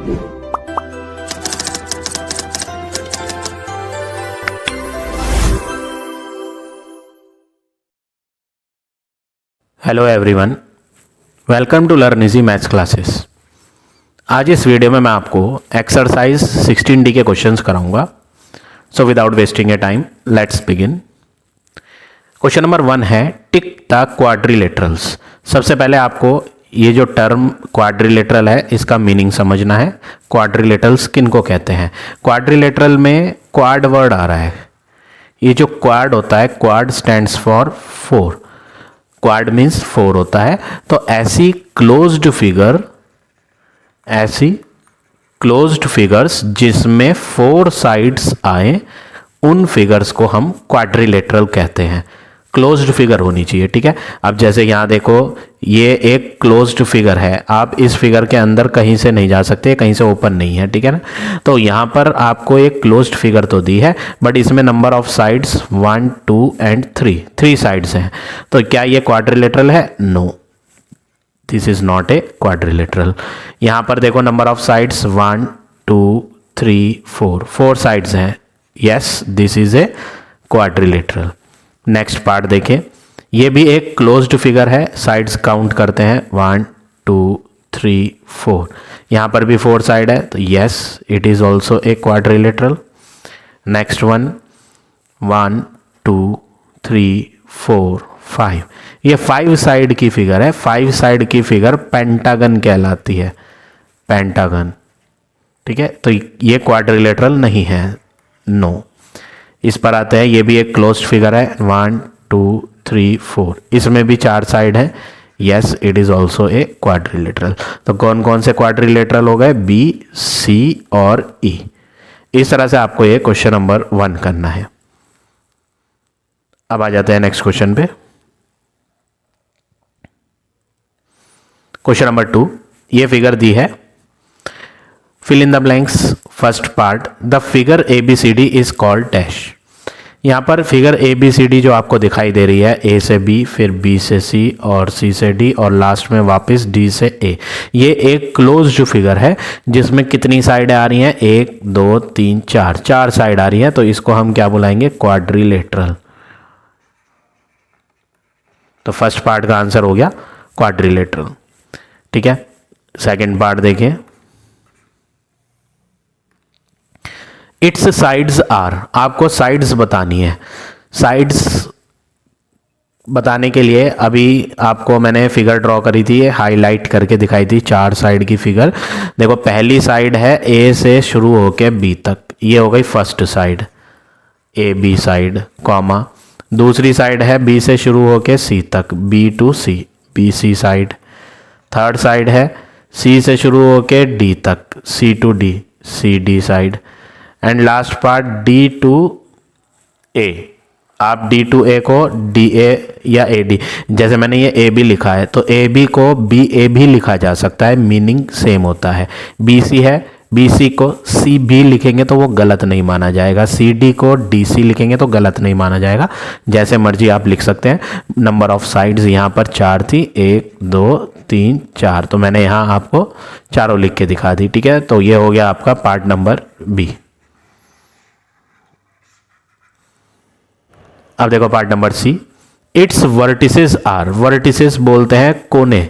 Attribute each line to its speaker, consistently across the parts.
Speaker 1: Hello everyone, welcome to learn easy maths classes. आज इस video में मैं आपको एक्सरसाइज 16D के क्वेश्चंस कराऊंगा। So without wasting A time let's begin. Question number 1 है टिक द क्वाड्रिलेटरल्स। सबसे पहले आपको ये जो टर्म क्वाड्रिलेटरल है इसका मीनिंग समझना है। क्वाड्रिलेटरल्स किनको कहते हैं? क्वाड्रिलेटरल में क्वाड वर्ड आ रहा है। ये जो क्वाड होता है, quad stands for 4। Quad means 4 होता है। तो ऐसी क्लोज्ड फिगर्स जिसमें 4 साइड्स आए, उन फिगर्स को हम क्वाड्रिलेटरल कहते हैं। क्लोज्ड फिगर होनी चाहिए, ठीक है। अब जैसे यहाँ देखो, ये एक क्लोज्ड फिगर है, आप इस फिगर के अंदर कहीं से नहीं जा सकते, कहीं से ओपन नहीं है, ठीक है ना। तो यहाँ पर आपको एक क्लोज्ड फिगर तो दी है, बट इसमें number of sides 1, 2 and 3 sides हैं। तो क्या ये क्वाड्रिलेटरल है? No, this is not a quadrilateral. यहाँ पर देखो नंबर ऑफ साइड्स 1, 2, 3, 4 साइड्स हैं। Yes, this is a quadrilateral. Next part देखें, ये भी एक क्लोज्ड फिगर है। साइड्स काउंट करते हैं 1, 2, 3, 4। यहाँ पर भी 4 साइड है, तो yes it is also a quadrilateral. Next one 1, 2, 3, 4, 5। ये 5 साइड की फिगर है। 5 साइड की फिगर पेंटागन कहलाती है, पेंटागन, ठीक है। तो ये क्वाड्रिलेटरल नहीं है, नो। इस पर आते हैं, ये भी एक क्लोज्ड फिगर है 1, 2, 3, 4। इसमें भी 4 साइड है। Yes, it is also a quadrilateral. तो कौन कौन से क्वाड्रिलेटरल हो गए? बी, सी और ई। इस तरह से आपको ये क्वेश्चन नंबर 1 करना है। अब आ जाते हैं नेक्स्ट क्वेश्चन पे। क्वेश्चन नंबर 2, ये फिगर दी है। Fill in the blanks. First part, the figure ABCD is called dash. यहाँ पर फिगर ABCD जो आपको दिखाई दे रही है, A से B, फिर B से C और C से D और लास्ट में वापस D से A, ये एक क्लोज्ड फिगर है जिसमें कितनी साइडें आ रही हैं? 1, 2, 3, 4 साइड आ रही हैं। तो इसको हम क्या बुलाएंगे? क्वाड्रिलेटरल। तो फर्स्ट पार्ट का आंसर हो गया क्वाड्रिलेटरल, ठीक है। सेकेंड पार्ट देखें, इट्स साइड्स आर। आपको साइड्स बतानी है। साइड्स बताने के लिए अभी आपको मैंने फिगर ड्रॉ करी थी, हाईलाइट करके दिखाई थी 4 साइड की फिगर। देखो पहली साइड है A से शुरू होके B तक, ये हो गई first side, AB side, comma. दूसरी साइड है B से शुरू होके C तक, B to C, BC side. Third side है C से शुरू होके D तक, C to D, CD side. And last part D to A। आप D to A को DA या AD, जैसे मैंने ये AB लिखा है तो AB को BA भी लिखा जा सकता है, मीनिंग सेम होता है। BC है, BC को CB लिखेंगे तो वो गलत नहीं माना जाएगा, CD को DC लिखेंगे तो गलत नहीं माना जाएगा। जैसे मर्जी आप लिख सकते हैं। नंबर ऑफ साइड्स यहाँ पर 4 थी, 1, 2, 3, 4, तो मैंने यहाँ आपको चारों लिख के दिखा दी, ठीक है। तो ये हो गया आपका पार्ट नंबर B। अब देखो part number C, it's vertices are. Vertices बोलते हैं कोने।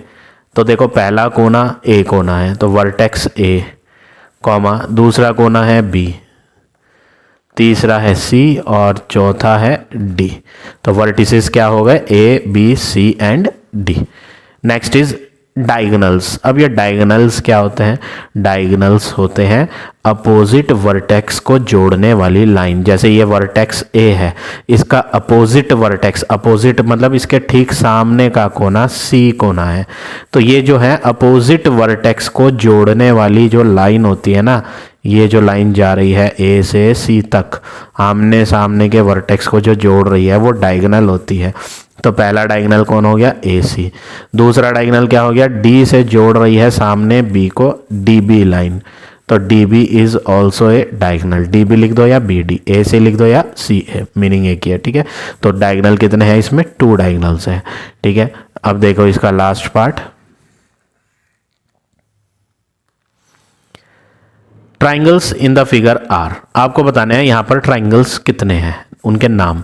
Speaker 1: तो देखो पहला कोना A कोना है, तो वर्टेक्स A, कॉमा, दूसरा कोना है B, तीसरा है C और चौथा है D। तो वर्टिसेस क्या हो गए? A, B, C and D। Next is diagonals. अब ये डायगोनल्स क्या होते हैं? डायगोनल्स होते हैं अपोजिट वर्टेक्स को जोड़ने वाली लाइन। जैसे ये वर्टेक्स A है, इसका अपोजिट वर्टेक्स, अपोजिट मतलब इसके ठीक सामने का कोना C कोना है। तो ये जो है अपोजिट वर्टेक्स को जोड़ने वाली जो लाइन होती है ना, ये जो लाइन जा रही है A से C तक, आमने सामने के वर्टेक्स को जो जोड़ रही है वो डायगोनल होती है। तो पहला डायगोनल कौन हो गया? AC। दूसरा डायगोनल क्या हो गया? D से जोड़ रही है सामने B को DB लाइन, तो DB is also a diagonal. DB लिख दो या BD, A से लिख दो या CA, मीनिंग एक ही है, ठीक है। तो डायगोनल कितने हैं इसमें? 2 डायगोनल्स हैं, ठीक है। अब देखो इसका last part, triangles in the figure are, आपको बताना है यहाँ पर ट्राइंगल्स कितने हैं, उनके नाम।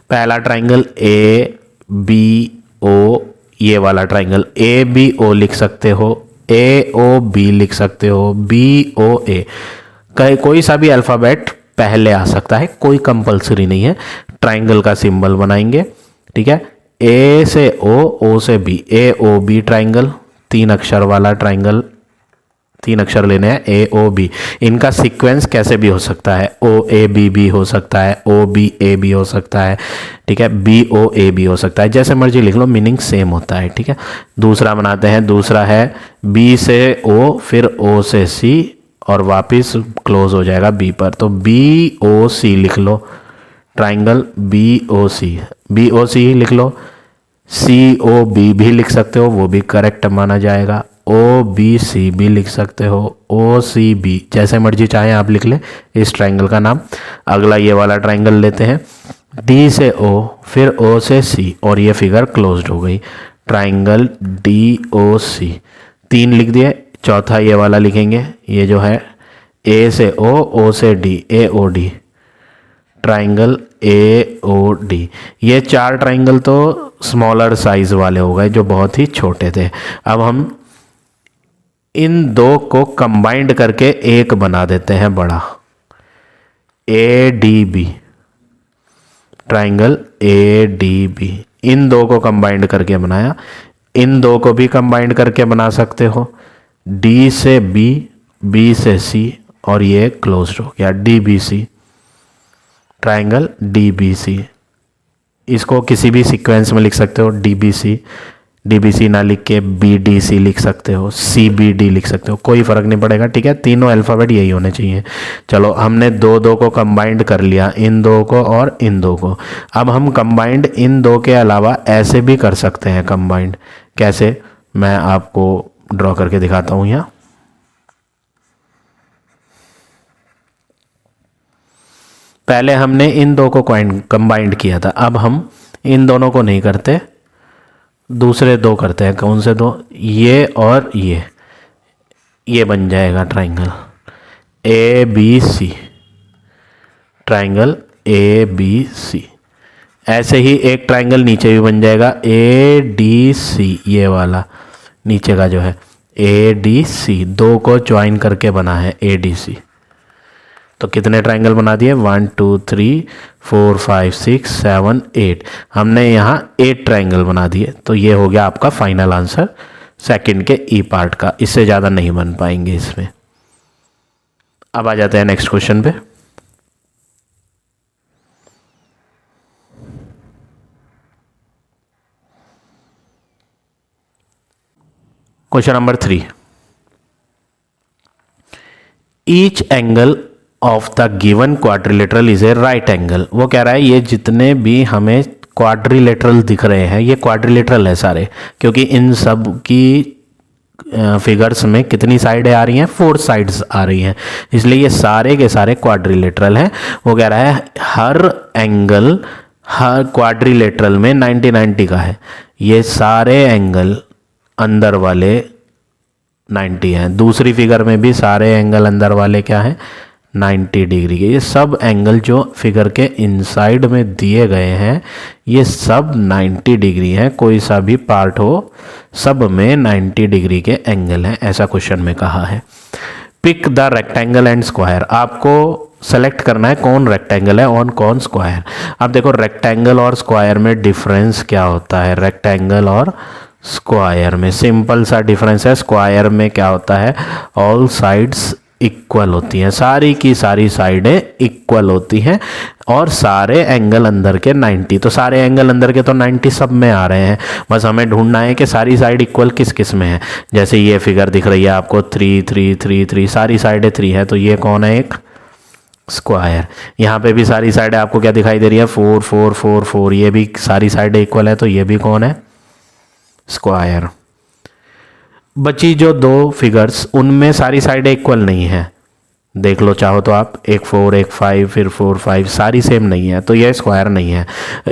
Speaker 1: पहला ट्राइंगल ए बी ओ, ये वाला ट्राइंगल ए बी ओ लिख सकते हो, ए ओ बी लिख सकते हो, बी ओ ए, कोई सा भी अल्फ़ाबेट पहले आ सकता है, कोई कंपलसरी नहीं है। ट्राइंगल का सिंबल बनाएंगे, ठीक है। ए से ओ से बी, ए ओ बी ट्राइंगल, 3 अक्षर वाला ट्राइंगल, 3 अक्षर लेने हैं, ए ओ बी। इनका सीक्वेंस कैसे भी हो सकता है, ओ ए बी भी हो सकता है, ओ बी ए भी हो सकता है, ठीक है, बी ओ ए भी हो सकता है, जैसे मर्जी लिख लो, मीनिंग सेम होता है, ठीक है। दूसरा बनाते हैं, दूसरा है बी से ओ, फिर ओ से सी, और वापस क्लोज हो जाएगा बी पर, तो बी ओ सी लिख लो, ट्राइंगल बी ओ सी लिख लो। सी ओ बी भी लिख सकते हो, वो भी करेक्ट माना जाएगा। ओ बी सी भी लिख सकते हो, ओ सी बी, जैसे मर्जी चाहे आप लिख ले इस ट्राइंगल का नाम। अगला ये वाला ट्राइंगल लेते हैं, डी से ओ, फिर ओ से सी, और ये फिगर क्लोज्ड हो गई, ट्राइंगल डी ओ सी, 3 लिख दिए। चौथा ये वाला लिखेंगे, ये जो है ए से ओ से D, A O D, triangle A O D. ये 4 ट्राइंगल तो स्मॉलर साइज वाले हो गए, जो बहुत ही छोटे थे। अब हम इन 2 को कंबाइंड करके एक बना देते हैं बड़ा, A D B, triangle A D B. इन 2 को कंबाइंड करके बनाया, इन 2 को भी कंबाइंड करके बना सकते हो, डी से बी, बी से सी, और ये क्लोज्ड हो गया D B C, triangle D B C. इसको किसी भी सीक्वेंस में लिख सकते हो, डी बी सी ना लिख के बी डी सी लिख सकते हो, सी बी डी लिख सकते हो, कोई फ़र्क नहीं पड़ेगा, ठीक है। तीनों अल्फ़ाबेट यही होने चाहिए। चलो, हमने 2 को कंबाइंड कर लिया, इन 2 को और इन 2 को। अब हम कंबाइंड इन 2 के अलावा ऐसे भी कर सकते हैं कंबाइंड। कैसे, मैं आपको ड्रॉ करके दिखाता हूँ यहाँ। पहले हमने इन 2 को कंबाइंड किया था, अब हम इन दोनों को नहीं करते, दूसरे 2 करते हैं। कौन से 2? ये और ये बन जाएगा triangle A B C, triangle A B C. ऐसे ही एक ट्राइंगल नीचे भी बन जाएगा, ए डी सी, ये वाला नीचे का जो है ए डी सी, 2 को ज्वाइन करके बना है ए डी सी। तो कितने ट्राइंगल बना दिए? 1 2 3 4 5 6 7 8। हमने यहाँ 8 ट्राइंगल बना दिए। तो ये हो गया आपका फाइनल आंसर सेकंड के ई पार्ट का। इससे ज़्यादा नहीं बन पाएंगे इसमें। अब आ जाते हैं नेक्स्ट क्वेश्चन पे। Question number 3, each angle of the given quadrilateral is a right angle. वो कह रहा है ये जितने भी हमें क्वाड्रिलेटरल दिख रहे हैं ये क्वाड्रिलेटरल है सारे, क्योंकि इन सब की फिगर्स में कितनी साइडें आ रही हैं? 4 साइड्स आ रही हैं, इसलिए ये सारे के सारे क्वाड्रिलेटरल हैं। वो कह रहा है हर एंगल हर क्वाड्रिलेटरल में 90 90 का है। ये सारे एंगल अंदर वाले 90 हैं। दूसरी फिगर में भी सारे एंगल अंदर वाले क्या हैं? 90 डिग्री के। ये सब एंगल जो फिगर के इनसाइड में दिए गए हैं ये सब 90 डिग्री हैं। कोई सा भी पार्ट हो सब में 90 डिग्री के एंगल हैं, ऐसा क्वेश्चन में कहा है। Pick the rectangle and square. आपको सेलेक्ट करना है कौन रेक्टेंगल है और कौन स्क्वायर। अब देखो रेक्टेंगल और स्क्वायर में डिफरेंस क्या होता है? रेक्टेंगल और स्क्वायर में सिंपल सा डिफरेंस है। स्क्वायर में क्या होता है? ऑल साइड्स इक्वल होती हैं, सारी की सारी साइडें इक्वल होती हैं और सारे एंगल अंदर के 90। तो सारे एंगल अंदर के तो 90 सब में आ रहे हैं, बस हमें ढूंढना है कि सारी साइड इक्वल किस किस में है। जैसे ये फिगर दिख रही है आपको 3 3 3 3, सारी साइडें 3 है, तो ये कौन है? एक स्क्वायर। यहाँ पे भी सारी साइडें आपको क्या दिखाई दे रही है? 4 4 4 4, ये भी सारी साइडें इक्वल है, तो ये भी कौन है? स्क्वायर। बची जो 2 फिगर्स उनमें सारी साइडें इक्वल नहीं है, देख लो चाहो तो आप, एक 4 एक 5 फिर 4 5, सारी सेम नहीं है, तो ये स्क्वायर नहीं है,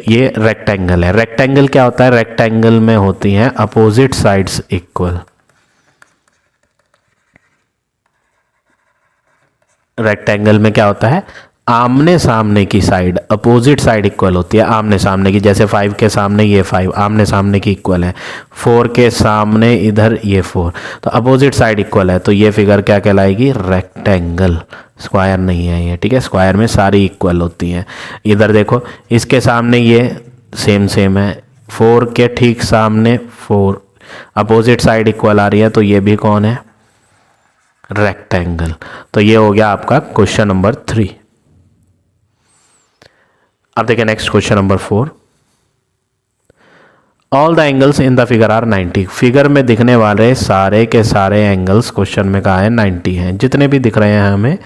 Speaker 1: ये रेक्टेंगल है। रेक्टेंगल क्या होता है? रेक्टेंगल में होती हैं अपोजिट साइड्स इक्वल। रेक्टेंगल में क्या होता है, आमने सामने की साइड, अपोजिट साइड इक्वल होती है आमने सामने की। जैसे 5 के सामने ये 5 आमने सामने की इक्वल है, 4 के सामने इधर ये 4, तो अपोजिट साइड इक्वल है, तो ये फिगर क्या कहलाएगी, रेक्टेंगल। स्क्वायर नहीं है ये, ठीक है, स्क्वायर में सारी इक्वल होती हैं। इधर देखो, इसके सामने ये सेम है, 4 के ठीक सामने 4, अपोजिट साइड इक्वल आ रही है, तो ये भी कौन है, रेक्टेंगल। तो ये हो गया आपका क्वेश्चन नंबर 3। अब देखिए next question number 4। All the angles in the figure are 90। Figure में दिखने वाले सारे के सारे एंगल्स क्वेश्चन में कहा है 90 हैं। जितने भी दिख रहे हैं हमें,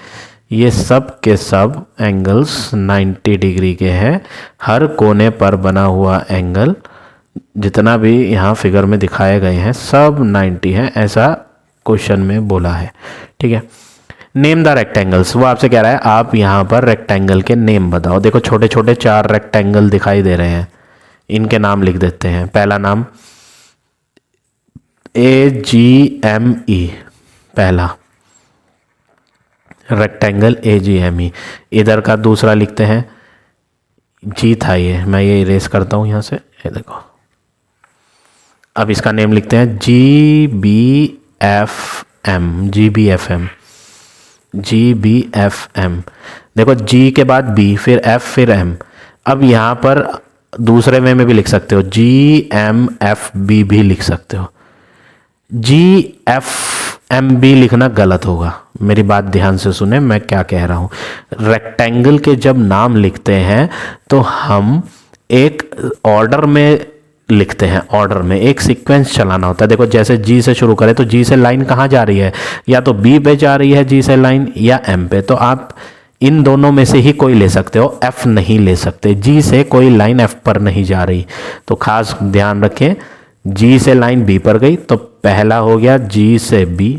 Speaker 1: ये सब के सब एंगल्स 90 डिग्री के हैं। हर कोने पर बना हुआ एंगल जितना भी यहाँ फिगर में दिखाए गए हैं सब 90 हैं, ऐसा क्वेश्चन में बोला है, ठीक है। नेम द रेक्टेंगल्स, वो आपसे कह रहा है आप यहाँ पर रेक्टेंगल के नेम बताओ। देखो छोटे छोटे 4 रेक्टेंगल दिखाई दे रहे हैं, इनके नाम लिख देते हैं। पहला नाम AGME, पहला रेक्टेंगल AGME। इधर का दूसरा लिखते हैं, जी था ये, मैं ये इरेज करता हूँ यहाँ से, ये देखो। अब इसका नेम लिखते हैं GBFM। देखो G के बाद B, फिर F, फिर M। अब यहाँ पर दूसरे वे में भी लिख सकते हो, GMFB भी लिख सकते हो। GFMB लिखना गलत होगा, मेरी बात ध्यान से सुने मैं क्या कह रहा हूँ। रेक्टेंगल के जब नाम लिखते हैं तो हम एक ऑर्डर में लिखते हैं, ऑर्डर में एक सीक्वेंस चलाना होता है। देखो जैसे G से शुरू करें तो G से लाइन कहाँ जा रही है, या तो B पे जा रही है G से लाइन, या M पे। तो आप इन दोनों में से ही कोई ले सकते हो, F नहीं ले सकते। G से कोई लाइन F पर नहीं जा रही, तो खास ध्यान रखें। G से लाइन B पर गई तो पहला हो गया G से B,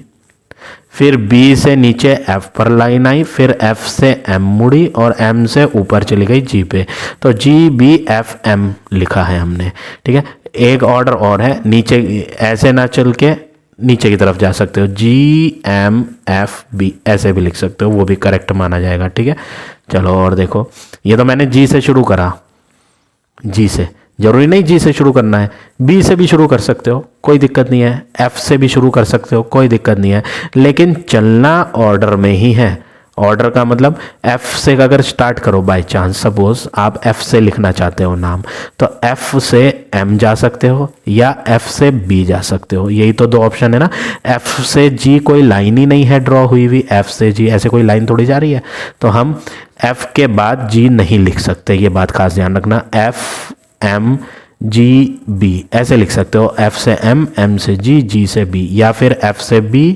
Speaker 1: फिर B से नीचे F पर लाइन आई, फिर F से M मुड़ी और M से ऊपर चली गई G पे, तो GBFM लिखा है हमने, ठीक है। एक ऑर्डर और है, नीचे ऐसे ना चल के नीचे की तरफ जा सकते हो, GMFB ऐसे भी लिख सकते हो, वो भी करेक्ट माना जाएगा, ठीक है। चलो और देखो, ये तो मैंने G से शुरू करा, G से, जरूरी नहीं G से शुरू करना है, B से भी शुरू कर सकते हो, कोई दिक्कत नहीं है। F से भी शुरू कर सकते हो, कोई दिक्कत नहीं है, लेकिन चलना ऑर्डर में ही है। ऑर्डर का मतलब F से अगर स्टार्ट करो, बाय चांस सपोज आप F से लिखना चाहते हो नाम, तो F से M जा सकते हो या F से B जा सकते हो, यही तो 2 ऑप्शन है ना। F से G कोई लाइन ही नहीं है ड्रॉ हुई हुई, F से G ऐसे कोई लाइन थोड़ी जा रही है, तो हम F के बाद G नहीं लिख सकते, ये बात खास ध्यान रखना। FMGB ऐसे लिख सकते हो, F से M, M से G, G से B, या फिर F से B,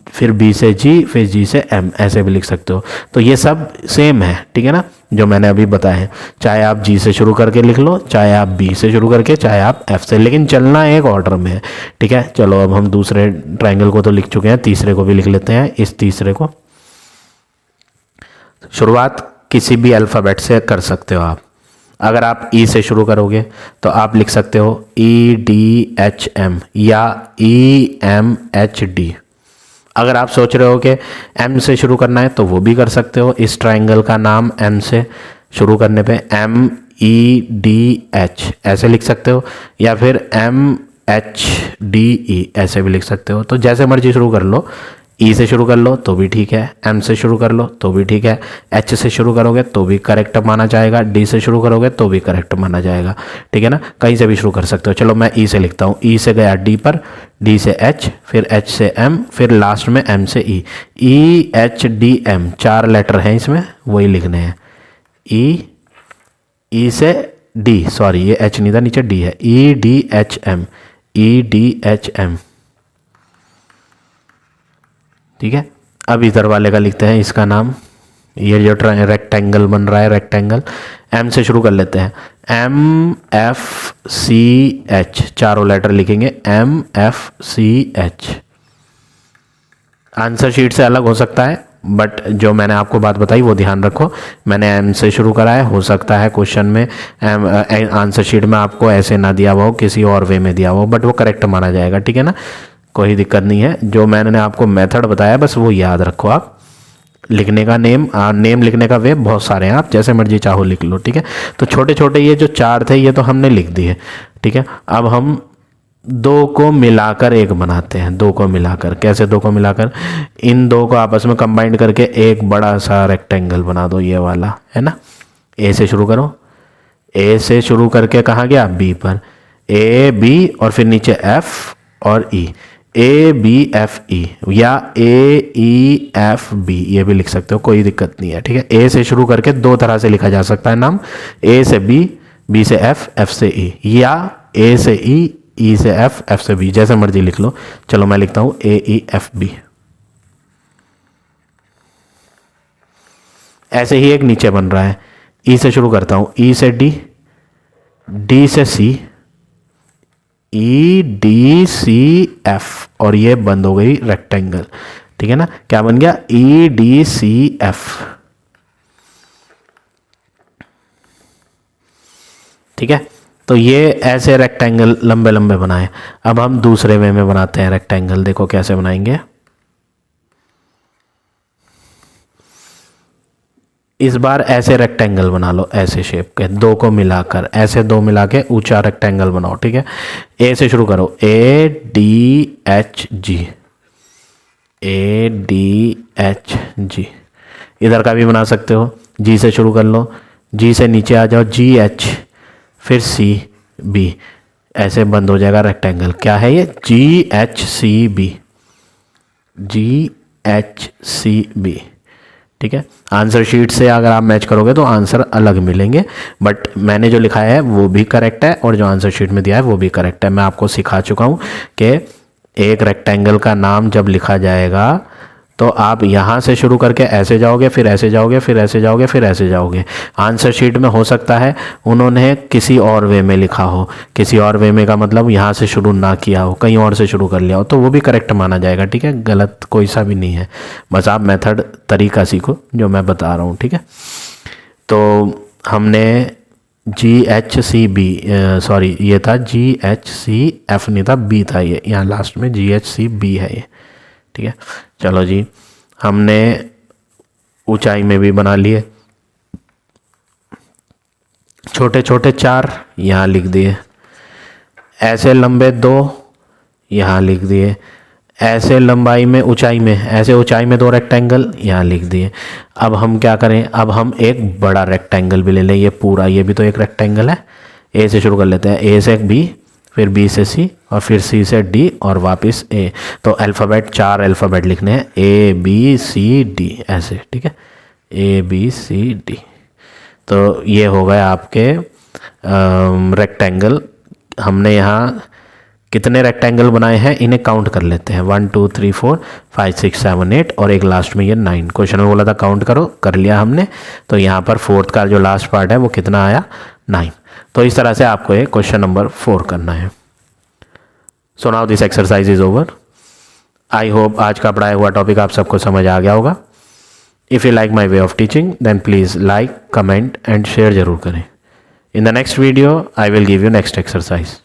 Speaker 1: फिर B से G, फिर G से M, ऐसे भी लिख सकते हो। तो ये सब सेम है, ठीक है ना, जो मैंने अभी बताया है। चाहे आप G से शुरू करके लिख लो, चाहे आप B से शुरू करके, चाहे आप F से, लेकिन चलना एक ऑर्डर में है, ठीक है। चलो अब हम दूसरे ट्रायंगल को तो लिख चुके हैं, तीसरे को भी लिख लेते हैं। इस तीसरे को शुरुआत किसी भी अल्फ़ाबेट से कर सकते हो आप। अगर आप E से शुरू करोगे तो आप लिख सकते हो EDHM या EMHD। अगर आप सोच रहे हो कि M से शुरू करना है तो वो भी कर सकते हो। इस ट्रायंगल का नाम M से शुरू करने पे MEDH ऐसे लिख सकते हो, या फिर MHDE ऐसे भी लिख सकते हो। तो जैसे मर्जी शुरू कर लो, E से शुरू कर लो तो भी ठीक है, M से शुरू कर लो तो भी ठीक है, H से शुरू करोगे तो भी करेक्ट माना जाएगा, D से शुरू करोगे तो भी करेक्ट माना जाएगा, ठीक है ना। कहीं से भी शुरू कर सकते हो। चलो मैं E से लिखता हूँ, E से गया D पर, D से H, फिर H से M, फिर लास्ट में M से E। EHDM 4 लेटर हैं इसमें, वही लिखने हैं। E से D, सॉरी ये H नहीं था, नीचे D है, EDHM, EDHM, ठीक है। अब इधर वाले का लिखते हैं इसका नाम, ये जो रेक्टेंगल बन रहा है, रेक्टेंगल M से शुरू कर लेते हैं, MFCH 4 लेटर लिखेंगे, MFCH। आंसर शीट से अलग हो सकता है, बट जो मैंने आपको बात बताई वो ध्यान रखो। मैंने M से शुरू करा है, हो सकता है क्वेश्चन में आंसर शीट में आपको ऐसे ना दिया हुआ हो, किसी और वे में दिया हुआ हो, बट वो करेक्ट माना जाएगा, ठीक है ना, कोई दिक्कत नहीं है। जो मैंने आपको मेथड बताया बस वो याद रखो आप, लिखने का नेम लिखने का वे बहुत सारे हैं, आप जैसे मर्जी चाहो लिख लो, ठीक है। तो छोटे छोटे ये जो 4 थे ये तो हमने लिख दिए, ठीक है। अब हम 2 को मिलाकर एक बनाते हैं। 2 को मिलाकर कैसे? 2 को मिलाकर इन 2 को आपस में कंबाइंड करके एक बड़ा सा रेक्टेंगल बना दो, ये वाला है ना। ए से शुरू करो, ए से शुरू करके कहाँ गया? बी पर। ए बी और फिर नीचे एफ और ई, ए बी एफ ई या ए ई एफ बी, ये भी लिख सकते हो, कोई दिक्कत नहीं है, ठीक है। ए से शुरू करके 2 तरह से लिखा जा सकता है नाम, ए से बी, बी से एफ, एफ से ई, या ए से ई से एफ, एफ से बी, जैसे मर्जी लिख लो। चलो मैं लिखता हूं ए ई एफ बी। ऐसे ही एक नीचे बन रहा है, ई से शुरू करता हूं, ई से डी, डी से सी, ई डी सी एफ, और ये बंद हो गई रेक्टेंगल, ठीक है ना। क्या बन गया? ई डी सी एफ, ठीक है। तो ये ऐसे रेक्टेंगल लंबे लंबे बनाए। अब हम दूसरे वे में बनाते हैं रेक्टेंगल, देखो कैसे बनाएंगे। इस बार ऐसे रेक्टेंगल बना लो, ऐसे शेप के, 2 को मिलाकर, ऐसे 2 मिला के ऊंचा रेक्टेंगल बनाओ, ठीक है। ए से शुरू करो, A D H G, A D H G. इधर का भी बना सकते हो, जी से शुरू कर लो, जी से नीचे आ जाओ, जी एच, फिर सी बी, ऐसे बंद हो जाएगा रेक्टेंगल। क्या है ये? G H C B, G H C B, ठीक है। आंसर शीट से अगर आप मैच करोगे तो आंसर अलग मिलेंगे, बट मैंने जो लिखा है वो भी करेक्ट है और जो आंसर शीट में दिया है वो भी करेक्ट है। मैं आपको सिखा चुका हूँ कि एक रेक्टेंगल का नाम जब लिखा जाएगा तो आप यहाँ से शुरू करके ऐसे जाओगे, फिर ऐसे जाओगे, फिर ऐसे जाओगे, फिर ऐसे जाओगे। आंसर शीट में हो सकता है उन्होंने किसी और वे में लिखा हो, किसी और वे में का मतलब यहाँ से शुरू ना किया हो, कहीं और से शुरू कर लिया हो, तो वो भी करेक्ट माना जाएगा, ठीक है। गलत कोई सा भी नहीं है, बस आप मेथड तरीका सीखो जो मैं बता रहा हूँ, ठीक है। तो हमने G H C B, sorry ये था जी एच सी एफ नहीं था, बी था ये, यहाँ लास्ट में जी एच सी बी है ये, ठीक है। चलो जी, हमने ऊंचाई में भी बना लिए, छोटे छोटे 4 यहाँ लिख दिए, ऐसे लंबे 2 यहाँ लिख दिए, ऐसे लंबाई में ऊंचाई में, ऐसे ऊंचाई में 2 रेक्टेंगल यहाँ लिख दिए। अब हम क्या करें? अब हम एक बड़ा रेक्टेंगल भी ले लें, ये पूरा, ये भी तो एक रेक्टेंगल है। ए से शुरू कर लेते हैं, ए से बी, फिर बी से सी, और फिर सी से डी, और वापस ए। तो अल्फ़ाबेट 4 अल्फ़ाबेट लिखने हैं, ए बी सी डी, ऐसे, ठीक है, ए बी सी डी। तो ये हो गए आपके रेक्टेंगल। हमने यहाँ कितने रेक्टेंगल बनाए हैं इन्हें काउंट कर लेते हैं, 1 2 3 4 5 6 7 8 और एक लास्ट में ये 9। क्वेश्चन में बोला था काउंट करो, कर लिया हमने। तो यहाँ पर 4th का जो लास्ट पार्ट है वो कितना आया? 9। तो इस तरह से आपको ये क्वेश्चन नंबर 4 करना है। So now this exercise is over. I hope आज का पढ़ाया हुआ टॉपिक आप सबको समझ आ गया होगा। If you like my way of teaching then please like, comment and share जरूर करें। In the next video I will give you next exercise.